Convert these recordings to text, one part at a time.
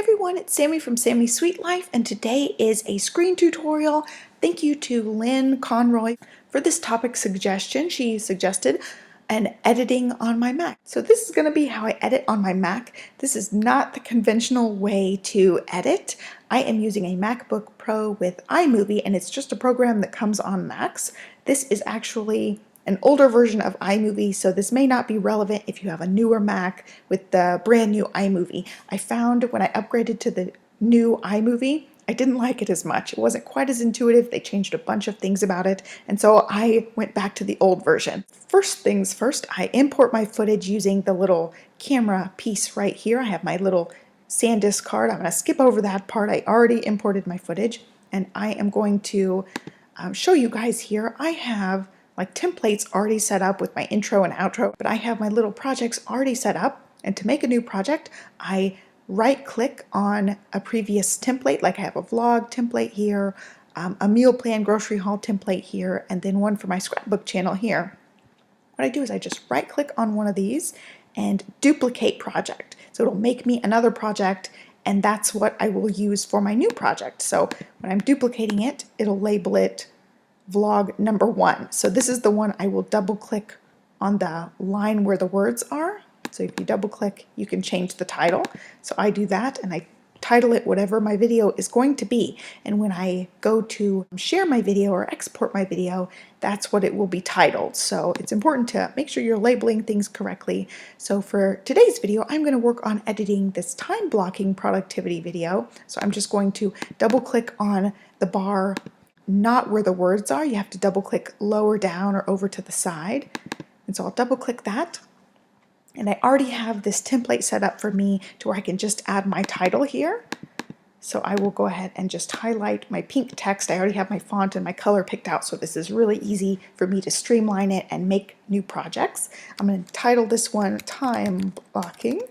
everyone, it's Sammy from Sammy's Sweet Life, and today is a screen tutorial. Thank you to Lynn Conroy for this topic suggestion. She suggested an editing on my Mac. So this is going to be how I edit on my Mac. This is not the conventional way to edit. I am using a MacBook Pro with iMovie, and it's just a program that comes on Macs. This is actually an older version of iMovie, so this may not be relevant if you have a newer Mac with the brand new iMovie. I found when I upgraded to the new iMovie, I didn't like it as much. It wasn't quite as intuitive. They changed a bunch of things about it, and so I went back to the old version. First things first, I import my footage using the little camera piece right here. I have my little SanDisk card. I'm going to skip over that part. I already imported my footage, and I am going to show you guys here. I have like templates already set up with my intro and outro, but I have my little projects already set up. And to make a new project, I right click on a previous template, like I have a vlog template here, a meal plan grocery haul template here, and then one for my scrapbook channel here. What I do is I just right click on one of these and duplicate project. So it'll make me another project, and that's what I will use for my new project. So when I'm duplicating it, it'll label it vlog number 1. So this is the one I will double click on the line where the words are. So if you double click, you can change the title. So I do that and I title it whatever my video is going to be. And when I go to share my video or export my video, that's what it will be titled. So it's important to make sure you're labeling things correctly. So for today's video, I'm going to work on editing this time blocking productivity video. So I'm just going to double click on the bar not where the words are. You have to double click lower down or over to the side. And so I'll double click that. And I already have this template set up for me to where I can just add my title here. So I will go ahead and just highlight my pink text. I already have my font and my color picked out, so this is really easy for me to streamline it and make new projects. I'm going to title this one Time Blocking.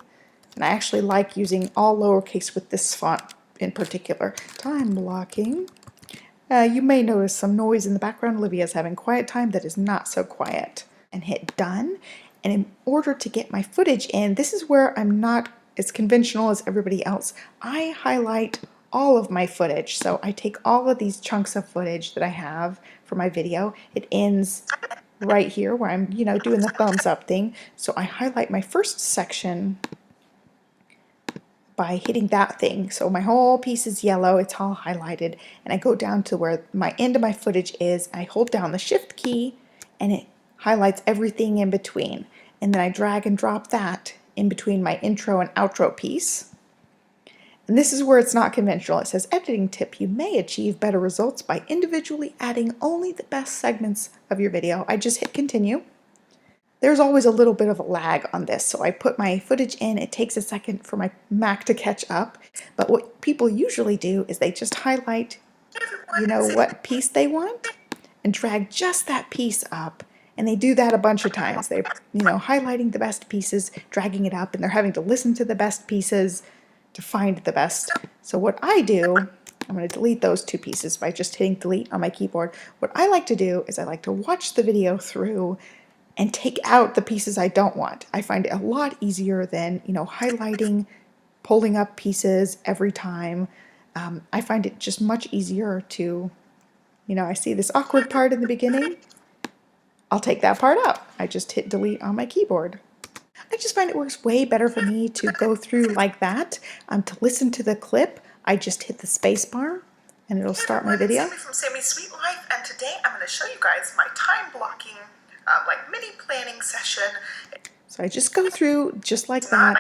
And I actually like using all lowercase with this font in particular. Time Blocking. You may notice some noise in the background. Olivia is having quiet time that is not so quiet. And hit done. And in order to get my footage in, this is where I'm not as conventional as everybody else. I highlight all of my footage. So I take all of these chunks of footage that I have for my video. It ends right here where I'm, doing the thumbs up thing. So I highlight my first section by hitting that thing. So my whole piece is yellow, it's all highlighted, and I go down to where my end of my footage is. I hold down the shift key and it highlights everything in between. And then I drag and drop that in between my intro and outro piece. And this is where it's not conventional. It says, editing tip, you may achieve better results by individually adding only the best segments of your video. I just hit continue. There's always a little bit of a lag on this, so I put my footage in. It takes a second for my Mac to catch up, but what people usually do is they just highlight, what piece they want and drag just that piece up, and they do that a bunch of times. They're, highlighting the best pieces, dragging it up, and they're having to listen to the best pieces to find the best. So what I do, I'm going to delete those 2 pieces by just hitting delete on my keyboard. What I like to do is I like to watch the video through and take out the pieces I don't want. I find it a lot easier than, highlighting, pulling up pieces every time. I find it just much easier to, I see this awkward part in the beginning. I'll take that part out. I just hit delete on my keyboard. I just find it works way better for me to go through like that. To listen to the clip, I just hit the space bar and it'll start my video. Sami from Sammy's Sweet Life, and today I'm going to show you guys my time blocking mini planning session. So I just go through just like that,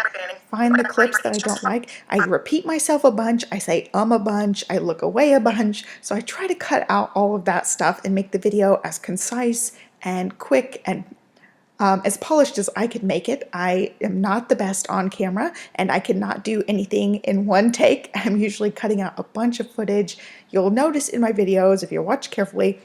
find the clips that I don't like. I repeat myself a bunch, I say a bunch, I look away a bunch. So I try to cut out all of that stuff and make the video as concise and quick and as polished as I can make it. I am not the best on camera, and I cannot do anything in one take. I'm usually cutting out a bunch of footage. You'll notice in my videos, if you watch carefully,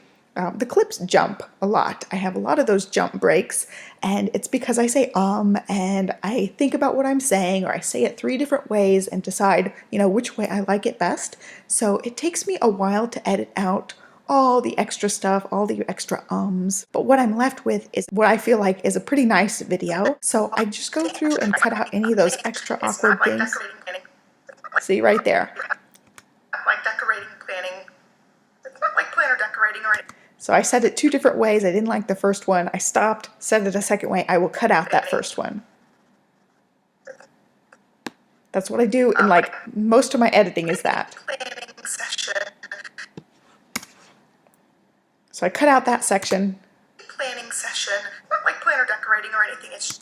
the clips jump a lot. I have a lot of those jump breaks, and it's because I say and I think about what I'm saying, or I say it 3 different ways and decide, which way I like it best. So it takes me a while to edit out all the extra stuff, all the extra ums. But what I'm left with is what I feel like is a pretty nice video. So I just go through and cut out any of those extra awkward things. See right there. Like decorating, planning. It's not like planner decorating or anything. So I said it two different ways. I didn't like the first one. I stopped, said it a second way. I will cut out that first one. That's what I do in like most of my editing is that. Planning session. So I cut out that section. Planning session. Not like planner decorating or anything. It's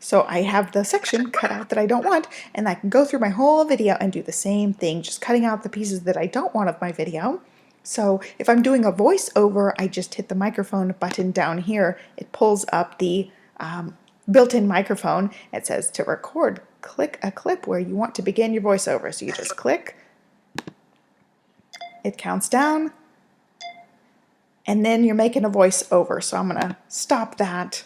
so I have the section cut out that I don't want, and I can go through my whole video and do the same thing, just cutting out the pieces that I don't want of my video. So if I'm doing a voiceover, I just hit the microphone button down here. It pulls up the built-in microphone. It says to record, click a clip where you want to begin your voiceover. So you just click, it counts down, and then you're making a voiceover. So I'm gonna stop that.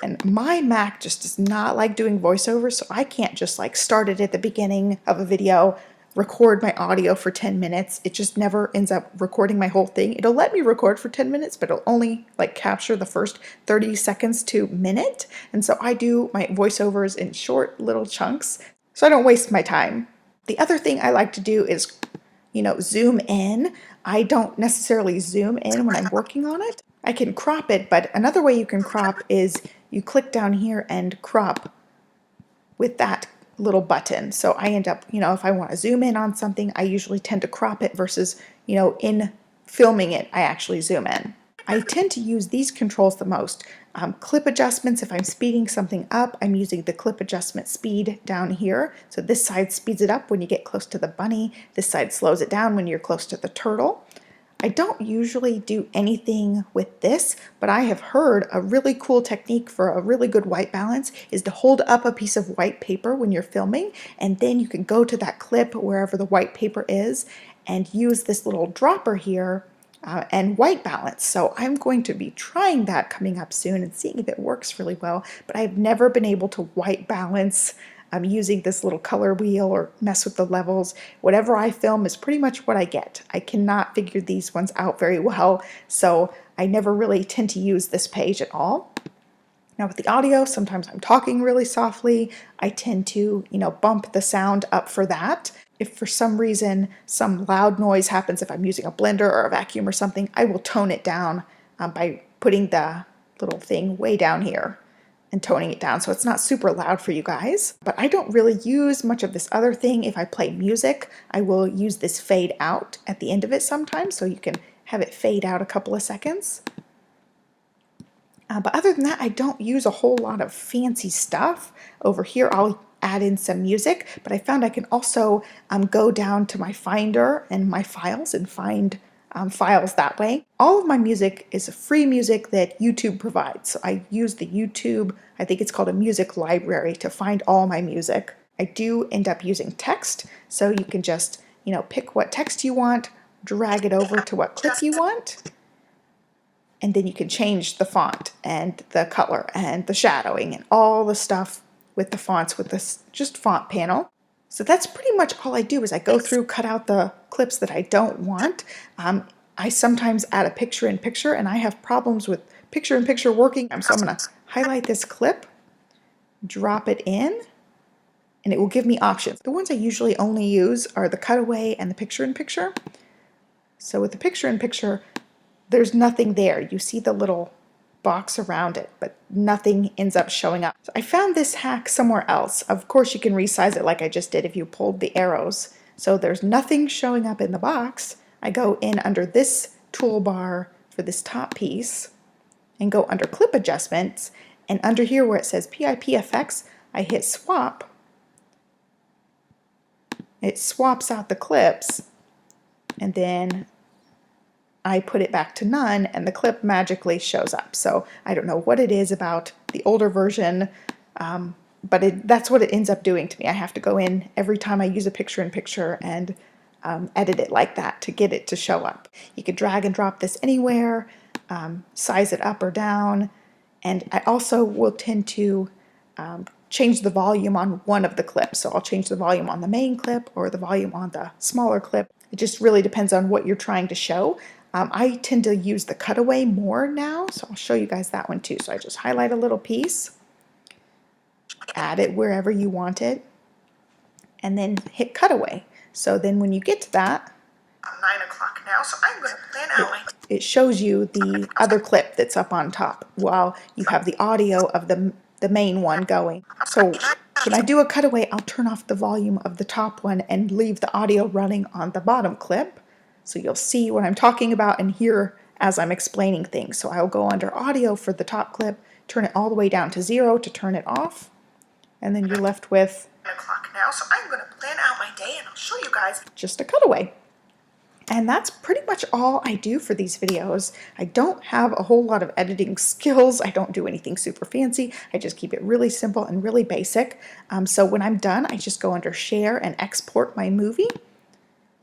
And my Mac just does not like doing voiceovers, so I can't just like start it at the beginning of a video, record my audio for 10 minutes. It just never ends up recording my whole thing. It'll let me record for 10 minutes, but it'll only like capture the first 30 seconds to minute. And so I do my voiceovers in short little chunks, so I don't waste my time. The other thing I like to do is, zoom in. I don't necessarily zoom in when I'm working on it. I can crop it, but another way you can crop is you click down here and crop with that little button. So I end up, if I want to zoom in on something, I usually tend to crop it versus, in filming it, I actually zoom in. I tend to use these controls the most. Clip adjustments, if I'm speeding something up, I'm using the clip adjustment speed down here. So this side speeds it up when you get close to the bunny. This side slows it down when you're close to the turtle. I don't usually do anything with this, but I have heard a really cool technique for a really good white balance is to hold up a piece of white paper when you're filming, and then you can go to that clip wherever the white paper is and use this little dropper here and white balance. So I'm going to be trying that coming up soon and seeing if it works really well, but I've never been able to white balance using this little color wheel or mess with the levels. Whatever I film is pretty much what I get. I cannot figure these ones out very well, so I never really tend to use this page at all. Now with the audio, sometimes I'm talking really softly. I tend to, bump the sound up for that. If for some reason some loud noise happens, if I'm using a blender or a vacuum or something, I will tone it down by putting the little thing way down here and toning it down so it's not super loud for you guys. But I don't really use much of this other thing. If I play music, I will use this fade out at the end of it sometimes, so you can have it fade out a couple of seconds. But other than that, I don't use a whole lot of fancy stuff. Over here, I'll add in some music, but I found I can also go down to my Finder and my files and find files that way. All of my music is free music that YouTube provides. So I use the YouTube, I think it's called a music library, to find all my music. I do end up using text, so you can just, pick what text you want, drag it over to what clip you want, and then you can change the font and the color and the shadowing and all the stuff with the fonts with this just font panel. So that's pretty much all I do is I go through, cut out the clips that I don't want. I sometimes add a picture-in-picture, and I have problems with picture-in-picture working. So I'm going to highlight this clip, drop it in, and it will give me options. The ones I usually only use are the cutaway and the picture-in-picture. So with the picture-in-picture, there's nothing there. You see the little box around it, but nothing ends up showing up. So I found this hack somewhere else. Of course, you can resize it like I just did if you pulled the arrows. So there's nothing showing up in the box. I go in under this toolbar for this top piece and go under clip adjustments, and under here where it says PIP effects, I hit swap. It swaps out the clips, and then I put it back to none, and the clip magically shows up. So I don't know what it is about the older version, but that's what it ends up doing to me. I have to go in every time I use a picture-in-picture and edit it like that to get it to show up. You could drag and drop this anywhere, size it up or down, and I also will tend to change the volume on one of the clips. So I'll change the volume on the main clip or the volume on the smaller clip. It just really depends on what you're trying to show. I tend to use the cutaway more now, so I'll show you guys that one too. So I just highlight a little piece, add it wherever you want it, and then hit cutaway. So then when you get to that, 9 o'clock now, so I'm going to plan out my... It shows you the other clip that's up on top while you have the audio of the main one going. So when I do a cutaway, I'll turn off the volume of the top one and leave the audio running on the bottom clip. So you'll see what I'm talking about and hear as I'm explaining things. So I'll go under audio for the top clip, turn it all the way down to 0 to turn it off, and then you're left with 9 o'clock now, so I'm going to plan out my day and I'll show you guys just a cutaway. And that's pretty much all I do for these videos. I don't have a whole lot of editing skills. I don't do anything super fancy. I just keep it really simple and really basic. So when I'm done, I just go under Share and export my movie.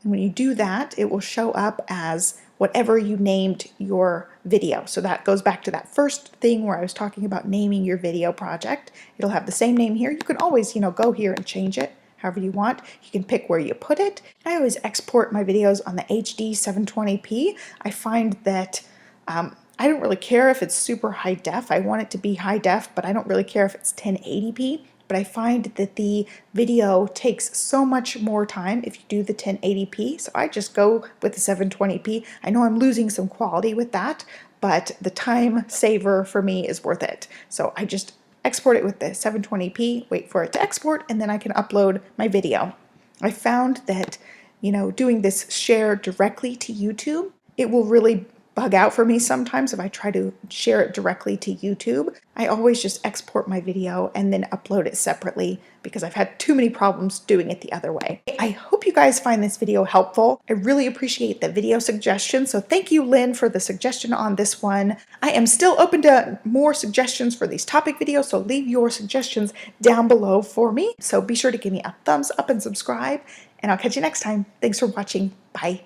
And when you do that, it will show up as whatever you named your video. So that goes back to that first thing where I was talking about naming your video project. It'll have the same name here. You can always, go here and change it however you want. You can pick where you put it. I always export my videos on the HD 720p. I find that I don't really care if it's super high def. I want it to be high def, but I don't really care if it's 1080p. But I find that the video takes so much more time if you do the 1080p, so I just go with the 720p. I know I'm losing some quality with that, but the time saver for me is worth it. So I just export it with the 720p, wait for it to export, and then I can upload my video. I found that, doing this share directly to YouTube, it will really bug out for me sometimes if I try to share it directly to YouTube. I always just export my video and then upload it separately because I've had too many problems doing it the other way. I hope you guys find this video helpful. I really appreciate the video suggestions, so thank you, Lynn, for the suggestion on this one. I am still open to more suggestions for these topic videos, so leave your suggestions down below for me. So be sure to give me a thumbs up and subscribe, and I'll catch you next time. Thanks for watching. Bye.